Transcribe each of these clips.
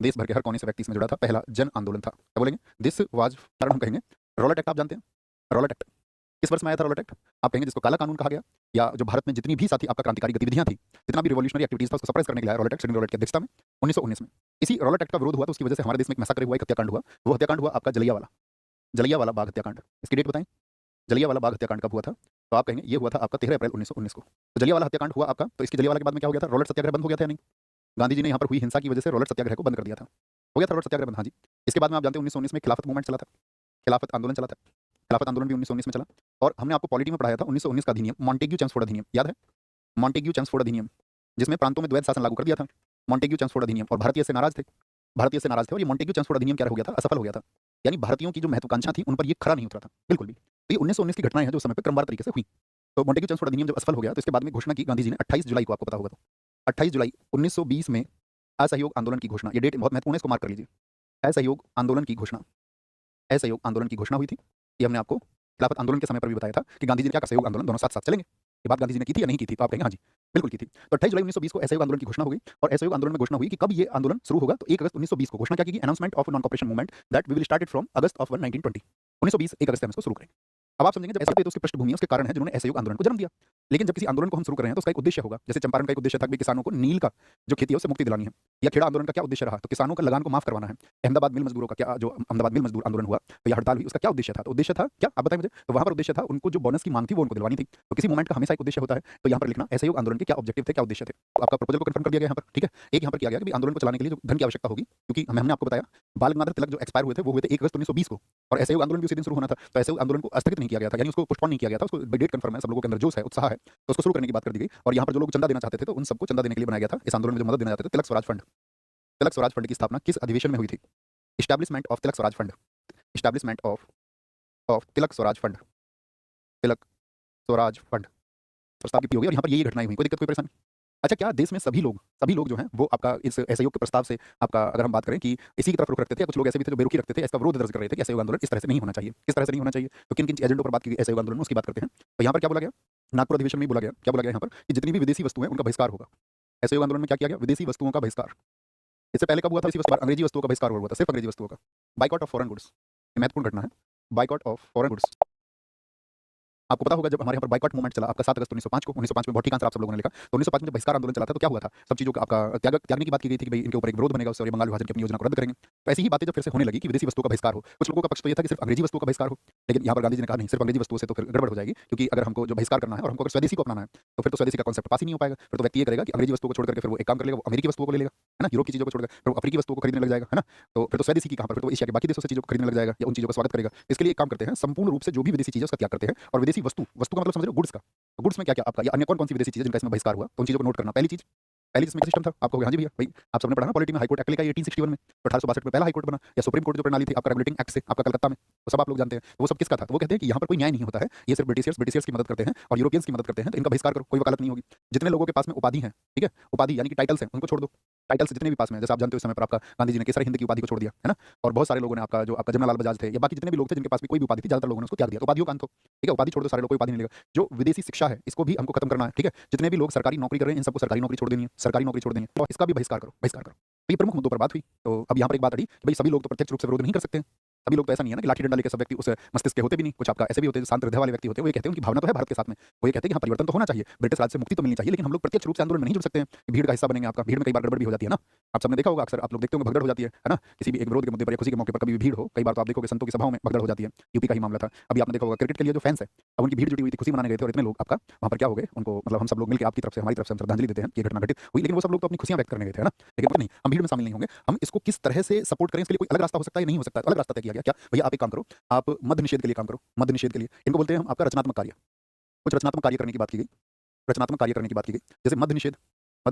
देश भर के हर कोने से व्यक्ति इसमें जुड़ा था, पहला जन आंदोलन था। क्या बोलेंगे? दिस वाज, कारण हम कहेंगे रॉलेट एक्ट। आप जानते हैं रॉलेट एक्ट किस वर्ष में आया था? रॉलेट एक्ट आप कहेंगे जिसको काला कानून कहा गया, या जो भारत में जितनी भी साथी आपका क्रांतिकारी गतिविधियां थी, जितना भी रिवॉल्यूशनरी एक्टिविटीज था, उसको सप्रेस करने के लिए आया रॉलेट एक्ट, सिडनी रॉलेट की अध्यक्षता में 1919 में। इसी रॉलेट एक्ट का विरोध हुआ तो उसकी वजह से हमारे देश में एक मैसाकर हुआ, एक हत्याकांड हुआ। वो हत्याकांड हुआ आपका जलियांवाला बाग हत्याकांड। इसकी डेट बताएं, जलियांवाला बाग हत्याकांड कब हुआ था? तो आप कहेंगे ये हुआ था आपका 13 अप्रैल 1919 को। तो जलियांवाला हत्याकांड हुआ आपका, तो इसकी जलियांवाला के बाद में क्या हो गया था? रॉलेट सत्याग्रह बंद हो गया था या नहीं? गांधी जी ने यहाँ पर हुई हिंसा की वजह से रॉलेट सत्याग्रह को बंद कर दिया था। हो गया था रॉलेट सत्याग्रह बंद, हाँ जी। इसके बाद में आप जानते हैं 1919 में खिलाफत मूवमेंट चला था, खिलाफत आंदोलन चला था। खिलाफत आंदोलन भी 1919 में चला। और हमने आपको पॉलिटी में पढ़ाया था 1919 का अधिनियम, मॉन्टेग्यू चेम्सफोर्ड अधिनियम, याद है? मॉन्टेग्यू चेम्सफोर्ड अधिनियम, जिसमें प्रांतों में द्वैध शासन लागू कर दिया था। मॉन्टेग्यू चेम्सफोर्ड अधिनियम, और भारतीय से नाराज थे, भारतीय से नाराज थे। और ये मॉन्टेग्यू चेम्सफोर्ड अधिनियम क्या हो गया था? असफल हो गया था। यानी भारतीयों की जो महत्वाकांक्षा थी उन पर ये खरा नहीं उतरा था बिल्कुल भी। तो ये 1919 की घटनाएं हैं जो समय पर क्रमवार तरीके से हुई। तो मॉन्टेग्यू चेम्सफोर्ड अधिनियम जब असफल हो गया तो इसके बाद में घोषणा की गांधी जी ने 28 जुलाई को, आपको पता होगा तो 28 जुलाई 1920 में असहयोग आंदोलन की घोषणा। ये डेट बहुत महत्वपूर्ण है, इसको मार्क कर लीजिए। असहयोग आंदोलन की घोषणा, असहयोग आंदोलन की घोषणा हुई थी। ये हमने आपको खिलाफत आंदोलन के समय पर भी बताया था कि गांधी जी ने क्या असहयोग आंदोलन दोनों साथ साथ चलेंगे। ये बात गांधी जी ने की थी या नहीं की थी? तो आप कहेंगे हाँ जी बिल्कुल की थी। तो 28 जुलाई 1920 को असहयोग आंदोलन की घोषणा हो गई। और असहयोग आंदोलन में घोषणा हुई कि कब ये आंदोलन शुरू होगा, तो 1 अगस्त 1920 को घोषणा क्या की? Announcement of non cooperation movement that we will started from August of 1920। 1920 1 अगस्त से हम इसको शुरू करेंगे। अब आप समझेंगे जब ऐसा होता है तो उसकी पृष्ठभूमि है, उसके कारण है जिन्होंने असहयोग आंदोलन को जन्म दिया। लेकिन जब किसी आंदोलन को हम शुरू कर रहे हैं तो उसका एक उद्देश्य होगा। जैसे चंपारण का एक उद्देश्य था कि किसानों को नील का जो खेती है उससे मुक्ति दिलानी है। या खेड़ा आंदोलन का क्या उद्देश्य रहा? तो किसानों का लगान को माफ करवाना है। अहमदाबाद मिल मजदूरों का क्या, जो अहमदाबाद मिल मजदूर आंदोलन हुआ तो यह हड़ताल हुई, उसका क्या उद्देश्य था? तो उद्देश्य था क्या, आप बताएं मुझे। तो वहां पर उद्देश्य था उनको जो बोनस की मांग थी वो उनको दिलवानी थी। तो किसी मूवमेंट का हमेशा एक उद्देश्य होता है। तो यहाँ पर लिखना असहयोग आंदोलन के क्या ऑब्जेक्टिव थे, क्या उद्देश्य थे। तो आपका प्रपोजल को कंफर्म कर दिया गया यहाँ पर, ठीक है। एक यहाँ पर किया गया कि आंदोलन को चलाने के लिए जो धन की आवश्यकता होगी, क्योंकि हमने आपको बताया बाल गंगाधर तिलक जो एक्सपायर हुए थे वो हुए थे 1 अगस्त 1920 को, और असहयोग आंदोलन भी उसी दिन शुरू होना था। तो असहयोग आंदोलन को स्थगित नहीं किया गया था, यानी उसको पोस्टपोन नहीं किया गया था, उसको डेट कंफर्म है, सब लोगों के अंदर जोश है, उत्साह है, तो उसको शुरू करने की बात कर दी गई। और यहाँ पर जो लोग चंदा देना चाहते थे तो उन सबको चंदा देने के लिए बनाया गया था। इस आंदोलन में जो मदद देना चाहते थे, तिलक स्वराज फंड। तिलक स्वराज फंड की स्थापना किस अधिवेशन में हुई थी? Establishment of Tilak Swaraj fund, establishment of Tilak Swaraj fund, Tilak Swaraj fund प्रस्ताव की होगी। और यहाँ पर ये घटनाएं हुई, कोई दिक्कत कोई परेशानी? अच्छा, क्या देश में सभी लोग जो हैं वो आपका इस असहयोग के प्रस्ताव से, आपका अगर हम बात करें कि इसी की तरफ रुख रखते थे, या कुछ लोग ऐसे भी थे जो बेरुखी रखते थे, इसका विरोध दर्ज कर रहे थे कि असहयोग आंदोलन इस तरह से नहीं होना चाहिए। किस तरह से नहीं होना चाहिए? तो किन किन एजेंडों पर बात की गई असहयोग आंदोलन में, उसकी बात करते हैं। तो यहाँ पर क्या बोला गया? नागपुर अधिवेशन में बोला गया, क्या बोला गया यहाँ पर कि जितनी भी विदेशी वस्तुएं उनका बहिष्कार होगा। असहयोग आंदोलन में क्या किया गया? विदेशी वस्तुओं का बहिष्कार। इससे पहले कब हुआ था? इसी वस्तु अंग्रेजी वस्तुओं का बहिष्कार हुआ था, सिर्फ अंग्रेजी वस्तुओं का। बाइकआउट ऑफ फॉरेन गुड्स, महत्वपूर्ण घटना है। बाइकआउट ऑफ फॉरेन गुड्स, आपको पता होगा जब हमारे यहाँ पर बाइकआउट मूवमेंट चला आपका 7 अगस्त 1905 को, 1905 में बहुत ठीक आंसर आप सब लोगों ने लिखा। तो 1905 में जब बहिष्कार आंदोलन चला था तो क्या हुआ था? सब चीज़ों का आपका त्यागने की बात की गई थी कि भाई इनके ऊपर एक विरोध बनेगा उससे, और ये बंगाल विभाजन की अपनी योजना को रद्द करेंगे। तो ऐसी ही बातें जब फिर से होने लगी कि विदेशी वस्तुओं का बहिष्कार हो, कुछ लोगों का पक्ष तो ये था कि सिर्फ अंग्रेजी वस्तुओं का बहिष्कार हो। लेकिन यहाँ पर गांधी जी ने कहा नहीं, सिर्फ अंग्रेजी वस्तुओं से तो फिर गड़बड़ हो जाएगी, क्योंकि अगर हमको जो बहिष्कार करना है और हमको अगर स्वदेशी को अपनाना है तो फिर तो स्वदेशी का कॉन्सेप्ट पास ही नहीं हो पाएगा। फिर तो व्यक्ति ये करेगा कि अंग्रेजी वस्तुओं को छोड़ करके फिर वो एक काम कर लेगा, वो अमेरिकी वस्तुओं को ले लेगा, है ना, यूरोप की चीज़ों को छोड़कर फिर वो अफ्रीकी वस्तुओं को खरीदने लग जाएगा, है ना। तो फिर तो स्वदेशी की कहाँ पर, फिर तो एशिया के बाकी देशों से चीज़ों को खरीदने लग जाएगा या उन चीज़ों का स्वागत करेगा। इसके लिए एक काम करते हैं, संपूर्ण रूप से जो भी विदेशी चीज़ है उसका त्याग करते हैं, और विदेशी वस्तु का मतलब समझ रहे हो, गुड्स का। गुड्स में क्या क्या आपका या अन्य कौन-कौन सी विदेशी चीज़ें जिनका इसमें बहिष्कार हुआ, तो उन चीज़ों को नोट करना। पहली जिसमें सिस्टम था आपको, हाँ जी भैया, भाई आप सबने पढ़ा ना पॉलिटी में, हाई कोर्ट एक्ट लिखा 1861 में, तो 1862 में पहला हाई कोर्ट बना, या सुप्रीम कोर्ट जो प्रणाली थी आपका रेगुलेटिंग एक्ट से आपका कलकत्ता में, वो सब आप लोग जानते हैं। वो सब किसका था? तो वो कहते हैं कि यहाँ पर कोई न्याय नहीं होता है, ये सिर्फ ब्रिटिशर्स की मदद करते हैं और यूरोपियंस की मदद करते हैं, तो इनका बहिष्कार करो, कोई वकालत नहीं होगी। जितने लोगों के पास में उपाधि है, ठीक है, उपाधि यानी कि टाइटल्स हैं, उनको छोड़ दो। टाइटल्स जितने भी पास में, जैसे आप जानते हो उस समय पर आपका गांधी जी ने केसर हिंद की उपाधि को छोड़ दिया, है ना। और बहुत सारे लोगों ने आपका जो आपका जमनालाल बजाज थे या बाकी जितने भी लोग थे जिनके पास भी कोई भी उपाधि थी, ज्यादातर लोगों ने उसको त्याग दिया। तो उपाधियों का अंत हो, ठीक है, उपाधि छोड़ दो, सारे लोग कोई उपाधि नहीं लेगा। जो विदेशी शिक्षा है इसको भी हमको खत्म करना है, ठीक है। जितने भी लोग सरकारी नौकरी कर रहे हैं इन सबको सरकारी नौकरी छोड़ देनी है, सरकारी नौकरी छोड़ देनी है, तो इसका भी बहिष्कार करो, बहिष्कार करो। तो ये प्रमुख मुद्दों पर बात हुई। तो अब यहाँ पर एक बात अड़ी कि भाई सभी लोग तो प्रत्यक्ष रूप से विरोध नहीं कर सकते हैं। सभी लोग तो ऐसा नहीं है ना कि लाठी डंडा लेकर सब व्यक्ति उस मस्तिष्क के होते भी नहीं। कुछ आपका ऐसे भी होते हैं, शांत हृदय वाले व्यक्ति होते हैं, वो ये कहते हैं उनकी भावना तो है भारत के साथ में, वो ये कहते हैं कि हाँ परिवर्तन तो होना चाहिए, ब्रिटिश राज से मुक्ति तो मिलनी चाहिए, लेकिन हम लोग प्रत्यक्ष रूप से आंदोलन में नहीं जुड़ सकते हैं। भीड़ का हिस्सा बनेंगे आपका, भीड़ में कई बार गड़बड़ भी हो जाती है ना। आप सबने देखा होगा, अक्सर आप लोग देखते होंगे भगदड़ हो जाती है ना। किसी भी एक विरोध के मुद्दे पर या खुशी के मौके पर कभी भी भीड़ हो, कई बार तो आप देखोगे संतों की सभाओं में भगदड़ हो जाती है। यूपी का ही मामला था। अभी आपने देखा होगा क्रिकेट के लिए जो फैंस है, अब उनकी भीड़ जुटी हुई थी, खुशी मनाने गए थे, और इतने लोग आपका वहाँ पर क्या हो गए, उनको मतलब हम सब लोग मिलकर आपकी तरफ से हमारी तरफ से श्रद्धांजलि देते हैं कि ये घटना घटित हुई, लेकिन वो सब लोग तो अपनी खुशियां व्यक्त करने गए थे, है ना। लेकिन नहीं, हम भीड़ में शामिल नहीं होंगे। हम इसको किस तरह से सपोर्ट करें, इसके लिए कोई अलग रास्ता हो सकता है, नहीं हो सकता, अलग रास्ता तय किया गया। क्या भैया, आप एक काम करो, आप मद्य निषेध के लिए काम करो। मद्य निषेध के लिए इनको बोलते हैं हम आपका रचनात्मक कार्य। कुछ रचनात्मक कार्य करने की बात की गई, रचनात्मक कार्य करने की बात की गई, जैसे मद्य निषेध।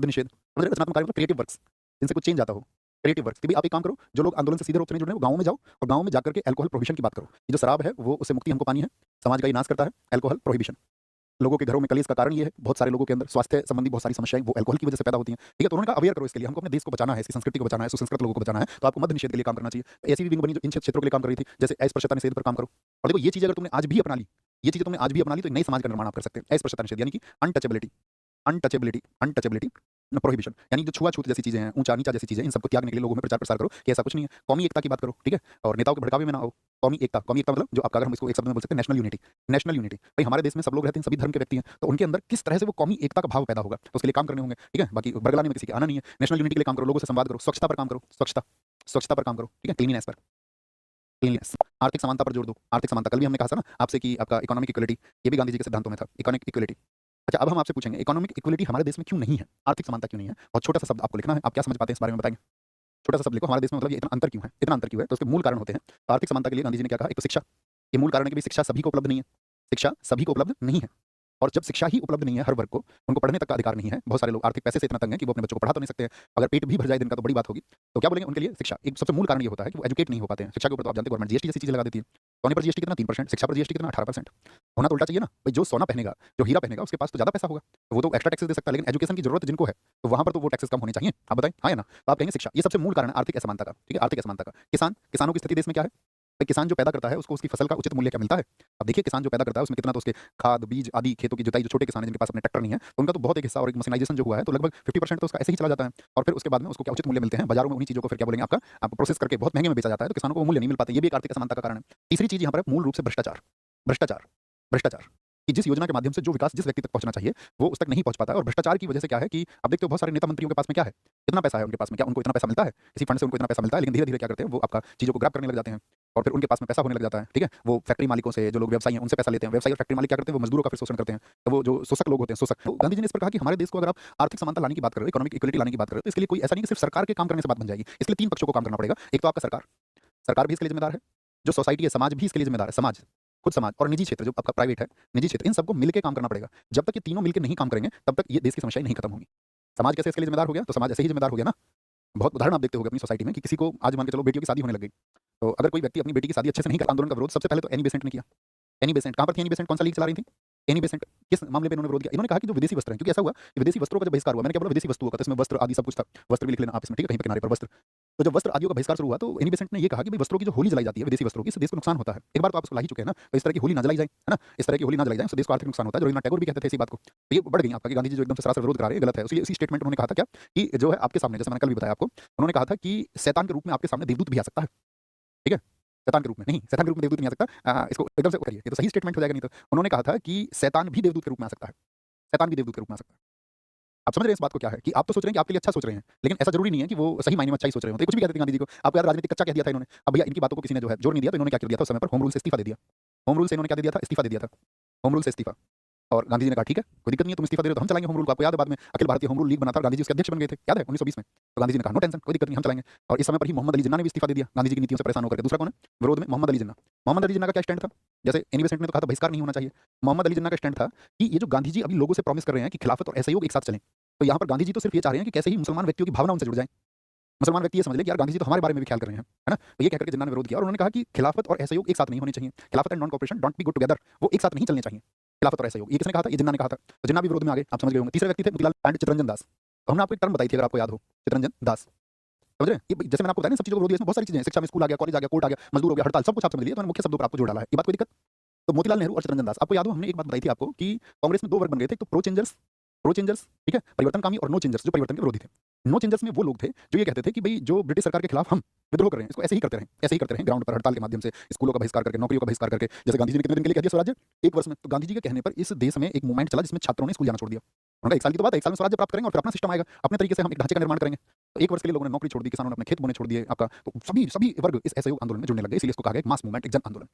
रचनात्मक कार्य मतलब क्रिएटिव वर्क्स, जिनसे कुछ चेंज आता हो, क्रिएटिव वर्क्स। कि भाई आप एक काम करो, जो लोग आंदोलन से सीधे रूप से नहीं जुड़ रहे हैं वो गाँव में जाओ, और गाँव में जाकर के अल्कोहल प्रोहिबिशन की बात करो। ये जो शराब है वो उससे मुक्ति हमको पानी है, समाज का ये नाश करता है, अल्कोहल प्रोहिबिशन। लोगों के घरों में कलेश का कारण ये है, बहुत सारे लोगों के अंदर स्वास्थ्य संबंधी बहुत सारी समस्याएं वो अल्कोहल की वजह से पैदा होती हैं, ठीक है। तो उन्होंने कहा अवेयर करो इसके लिए, हमको अपने देश को बचाना है, इसकी संस्कृति को बचाना है, सुसंस्कृत लोगों को बचाना है, तो आपको मद्य निषेध के लिए काम करना चाहिए। तो ऐसी भी विंग बनी जो इन क्षेत्रों के लिए काम कर रही थी, जैसे अस्पृश्यता निषेध पर काम करो। और देखो ये चीज़ अगर तुमने आज भी अपना ली, ये चीज़ तुमने आज भी अपना ली तो नई समाज का निर्माण आप कर सकते हैं। अस्पृश्यता निषेध यानी कि अनटचेबिलिटी, अनटचेबिलिटी, अनटचेबिलिटी, प्रोहिबिशन, यानी जो छुआ-छूत जैसी चीज़ें हैं, ऊँचा-नीचा जैसी चीज़ें हैं, इन सबको त्यागने के लिए लोगों में प्रचार-प्रसार करो कि ऐसा कुछ नहीं है। कौमी एकता की बात करो, ठीक है? और नेताओं के भड़कावे में ना आओ। कौमी एकता मतलब जो आपका, अगर हम इसको एक शब्द में बोल सकते हैं, नेशनल यूनिटी। नेशनल यूनिटी, भई हमारे देश में सब लोग रहते हैं, सभी धर्म के व्यक्ति हैं, तो उनके अंदर किस तरह से वो कौमी एकता का भाव पैदा होगा, तो उसके लिए काम करने होंगे, ठीक है? बाकी बरगलाने में किसी के आना नहीं है। नेशनल यूनिटी के लिए काम करो, लोगों से संवाद करो, स्वच्छता पर काम करो, स्वच्छता पर काम करो, ठीक है? क्लीनलीनेस, आर्थिक समानता पर जोर दो, आर्थिक समानता। कल भी हमने कहा था ना आपसे कि आपका इकोनॉमिक इक्वालिटी, ये भी गांधी जी के सिद्धांतों में था, इकोनॉमिक इक्वालिटी। अच्छा, अब हम आपसे पूछेंगे इकोनॉमिक इक्वालिटी हमारे देश में क्यों नहीं है? आर्थिक समानता क्यों नहीं है? बहुत छोटा-सा शब्द आपको लिखना है, आप क्या समझ पाते हैं इस बारे में बताएँगे? छोटा-सा शब्द लिखो, हमारे देश में मतलब ये इतना अंतर क्यों है? इतना अंतर क्यों है? तो उसके मूल कारण होते हैं। तो आर्थिक समानता के लिए गांधी जी ने क्या कहा? एक तो शिक्षा, ये मूल कारण है कि भई शिक्षा सभी को उपलब्ध नहीं है। शिक्षा सभी को उपलब्ध नहीं है। और जब शिक्षा ही उपलब्ध नहीं है हर वर्ग को, उनको पढ़ने तक का अधिकार नहीं है। बहुत सारे लोग आर्थिक पैसे से इतना तंग हैं कि वो अपने बच्चों को पढ़ा तो नहीं सकते हैं। अगर पेट भी भर जाए दिन का तो बड़ी बात होगी। तो क्या बोलेंगे उनके लिए? शिक्षा। एक सबसे मूल कारण ये होता है कि वो एजुकेट नहीं हो पाते हैं। शिक्षा के ऊपर तो आप जानते हैं गवर्नमेंट जीएसटी जैसी चीज़ें लगा देती है। सोने पर जीएसटी कितना 3%, शिक्षा पर जीएसटी कितना 18%। होना तो उल्टा चाहिए ना। भई जो सोना पहनेगा, जो हीरा पहनेगा उसके पास तो ज़्यादा पैसा होगा। तो वो तो एक्स्ट्रा टैक्सेस दे सकता है, लेकिन एजुकेशन की ज़रूरत जिनको है, तो वहाँ पर तो वो टैक्सेस कम होने चाहिए। आप बताएँ, हाँ या ना? तो आप कहेंगे शिक्षा। ये सबसे मूल कारण है आर्थिक असमानता का, ठीक है? आर्थिक असमानता का। किसानों की स्थिति देश में क्या है? भाई किसान जो पैदा करता है उसको उसकी फसल का उचित मूल्य क्या मिलता है? अब देखिए किसान जो पैदा करता है उसमें कितना तो उसके खाद, बीज आदि खेतों की जुताई, जो छोटे किसान हैं जिनके पास अपने ट्रैक्टर नहीं है, तो उनका तो बहुत एक हिस्सा और एक मशीनाइजेशन जो हुआ है तो लगभग 50% तो उसका ऐसे ही चला जाता है। और फिर उसके बाद में उसको क्या उचित मूल्य मिलते हैं, बाज़ारों में उन्हीं चीज़ों को फिर क्या बोलेंगे आपका प्रोसेस करके बहुत महँगे में बेचा जाता है, तो किसानों को वो मूल्य नहीं मिल पाते। ये भी एक आर्थिक असमानता का कारण है। तीसरी चीज़ यहाँ पर है मूल रूप से भ्रष्टाचार। भ्रष्टाचार भ्रष्टाचार कि जिस योजना के माध्यम से जो विकास जिस व्यक्ति तक पहुँचना चाहिए, वो उस तक नहीं पहुँच पाता है। और भ्रष्टाचार की वजह से क्या है कि अब देखते हो बहुत सारे नेता मंत्रियों के पास में क्या है? कितना पैसा है उनके पास में? क्या उनको इतना पैसा मिलता है? किसी फंड से उनको इतना पैसा मिलता है, लेकिन धीरे-धीरे क्या करते हैं वो आपका चीज़ों को ग्रैब करने लग जाते हैं और फिर उनके पास में पैसा होने लग जाता है, ठीक है? वो फैक्ट्री मालिकों से, जो लोग व्यवसायी हैं उनसे पैसा लेते हैं। व्यवसायी और फैक्ट्री मालिक क्या करते हैं? वो मज़दूरों का फिर शोषण करते हैं। तो वो जो शोषक लोग होते हैं, शोषक। तो गांधी जी ने इस पर कहा कि हमारे देश को अगर आप आर्थिक समानता लाने की बात कर रहे हो, इकोनॉमिक इक्वालिटी लाने की बात कर रहे हो, तो इसके लिए कोई ऐसा नहीं कि सिर्फ सरकार के काम करने से बात बन जाएगी। इसके लिए 3 पक्षों को काम करना पड़ेगा। एक तो आपका सरकार भी इसके लिए ज़िम्मेदार है। जो सोसाइटी है, समाज भी इसके लिए ज़िम्मेदार है। खुद समाज और निजी क्षेत्र जो आपका प्राइवेट है, निजी क्षेत्र, इन सबको मिलके काम करना पड़ेगा। जब तक ये तीनों मिलके नहीं काम करेंगे, तब तक ये देश की समस्याएँ नहीं खत्म होंगी। समाज कैसे इसके लिए ज़िम्मेदार हो गया? तो समाज ऐसे ही ज़िम्मेदार हो गया ना। बहुत उदाहरण आप देखते होंगे अपनी सोसाइटी में कि किसी को आज मान के चलो बेटियों की शादी होने लग गई। तो अगर कोई व्यक्ति अपनी बेटी की शादी अच्छे से नहीं कर, आंदोलन का विरोध सबसे पहले तो एनी बेसेंट ने किया। एनी बेसेंट कहाँ पर थी? एनी बेसेंट कौन सा लीग चला रही थी? एनी बेसेंट किस मामले पे इन्होंने विरोध किया? इन्होंने कहा कि जो विदेशी वस्त्र हैं, क्योंकि ऐसा हुआ कि विदेशी वस्त्रों का जब बहिष्कार हुआ, मैंने क्या बोला विदेशी वस्तुओं का, तो इसमें वस्त्र आदि सब कुछ था। वस्त्र भी लिख लेना आप इसमें, ठीक है? कहीं पे किनारे पर वस्त्र। तो जब वस्त्र आदियों का बहिष्कार शुरू हुआ तो एनी बेसेंट ने ये कहा कि भाई वस्त्रों की जो होली जलाई जाती है विदेशी वस्त्रों की, इससे देश को नुकसान होता है। एक बार तो आप उसको ला ही चुके हैं ना, तो इस तरह की होली ना जलाई जाए, है ना? इस तरह की होली ना जलाई जाए, उससे देश को आर्थिक नुकसान होता है। जो रवीन्द्रनाथ टैगोर भी कहते थे इसी बात को। तो ये बढ़ गई आपका कि गांधी जी जो एकदम से सरासर विरोध करा रहे हैं, गलत है। उसी स्टेटमेंट उन्होंने कहा था क्या कि जो है आपके सामने, जैसे मैंने कल भी बताया आपको, उन्होंने कहा था कि शैतान के रूप में आपके सामने देवदूत भी आ सकता है, ठीक है? शैतान के रूप में नहीं, शैतान के रूप में देवदूत नहीं आ सकता। इसको एकदम से करिए, ये तो सही स्टेटमेंट हो जाएगा नहीं तो। उन्होंने कहा था कि शैतान भी देवदूत के रूप में आ सकता है। शैतान भी देवदूत के रूप में आ सकता है। आप समझ रहे हैं इस बात को क्या है कि आप तो सोच रहे हैं कि आपके लिए अच्छा सोच रहे हैं, लेकिन ऐसा जरूरी नहीं है कि वो सही मायने में अच्छा ही सोच रहे हो। तो ये कुछ भी कहते थे गांधी जी को। आपको याद राजनीति कच्चा कह दिया था इन्होंने। अब भैया इनकी बातों को किसी ने जो है जोर नहीं दिया, तो इन्होंने क्या कर दिया था उस समय पर? होम रूल से इस्तीफा दे दिया। होम रूल से इन्होंने क्या दे दिया था? इस्तीफा दे दिया था। होम रूल से इस्तीफा। और गांधी जी ने कहा ठीक है, कोई दिक्कत नहीं है, तुम इस्तीफा दे रहे हो तो हम चलाएंगे होम रूल को। आपको याद है बाद में Akhil Bharatiya home rule league बना था और गांधी जी उसके अध्यक्ष बन गए थे, याद है 1920 में। तो गांधी जी ने कहा नो टेंशन, कोई दिक्कत नहीं, हम चलाएंगे। और इस समय पर ही मोहम्मद अली जिन्ना ने भी इस्तीफा दे दिया गांधी जी की नीतियों से परेशान होकर के। दूसरा कौन है विरोध में? मोहम्मद अली जिन्ना। मोहम्मद अली जिन्ना का क्या स्टैंड था? जैसे एनी बेसेंट ने तो कहा था बहिष्कार नहीं होना चाहिए, मोहम्मद अली जिन्ना का स्टैंड था कि ये जो गांधी जी अभी लोगों से प्रॉमिस कर रहे हैं कि खिलाफत और असहयोग एक साथ चलें, तो यहाँ पर गांधी जी तो सिर्फ ये चाह रहे हैं कि कैसे ही मुसलमान व्यक्तियों की भावना उनसे जुड़ जाए। मुसलमान व्यक्ति ये समझ ले कि यार गांधी जी तो हमारे बारे में भी ख्याल कर रहे हैं, है ना? तो ये कहकर के जिन्ना ने विरोध किया और उन्होंने कहा कि खिलाफत और असहयोग एक साथ नहीं होने चाहिए। खिलाफत and non cooperation don't be good together, वो एक साथ नहीं चलने चाहिए। खिलाफत और असहयोग, ये किसने कहा था? ये जिन्ना ने कहा था। तो जिन्ना भी विरोध में आ गए, आप समझ गए होंगे। तीसरे व्यक्ति थे मोतीलाल एंड चित्तरंजन दास। तो हमने आपको एक टर्म बताई थी अगर आपको याद हो, चित्तरंजन दास। समझ रहे हैं? ये जैसे मैंने आपको बताया ना सब चीज़ों का विरोध है, इसमें बहुत सारी चीज़ें हैं। शिक्षा में स्कूल आ गया, कॉलेज आ गया, कोर्ट आ गया, मजदूर हो गया, हड़ताल, सब कुछ आप समझ लिए। तो मैंने मुख्य शब्दों पर आपको जोड़ डाला है। ये बात कोई दिक्कत? तो मोतीलाल नेहरू और चित्तरंजन दास, आपको याद हो हमने एक बात बताई थी आपको कि कांग्रेस में 2 वर्ग बन गए थे, एक तो प्रो चेंजर्स, ठीक है? परिवर्तनकामी, और नो चेंजर्स जो परिवर्तन के विरोधी थे। नो चेंजर्स में वो लोग थे जो ये कहते थे कि भई जो ब्रिटिश सरकार के खिलाफ हम विद्रोह कर रहे हैं, इसको ऐसे ही करते रहें, ऐसे ही करते रहें ग्राउंड पर हड़ताल के माध्यम से, स्कूलों का बहिष्कार करके, नौकरियों का बहिष्कार करके। जैसे गांधी जी ने कितने दिन के लिए कह दिया स्वराज्य? 1 वर्ष में। तो गांधी जी के कहने पर इस देश में एक मूवमेंट चला जिसमें छात्रों ने स्कूल जाना छोड़ दिया। उन्होंने 1 साल की तो बात है, 1 साल में स्वराज्य प्राप्त करेंगे और फिर अपना सिस्टम आएगा, अपने तरीके से हम एक ढांचे का निर्माण करेंगे। तो 1 वर्ष के लिए लोगों ने नौकरी छोड़ दी, किसानों ने अपने खेत बोने छोड़ दिए आपका। तो सभी वर्ग इस असहयोग आंदोलन में जुड़ने लग गए, इसलिए इसको कहा गया एक मास मूवमेंट, एक जन आंदोलन।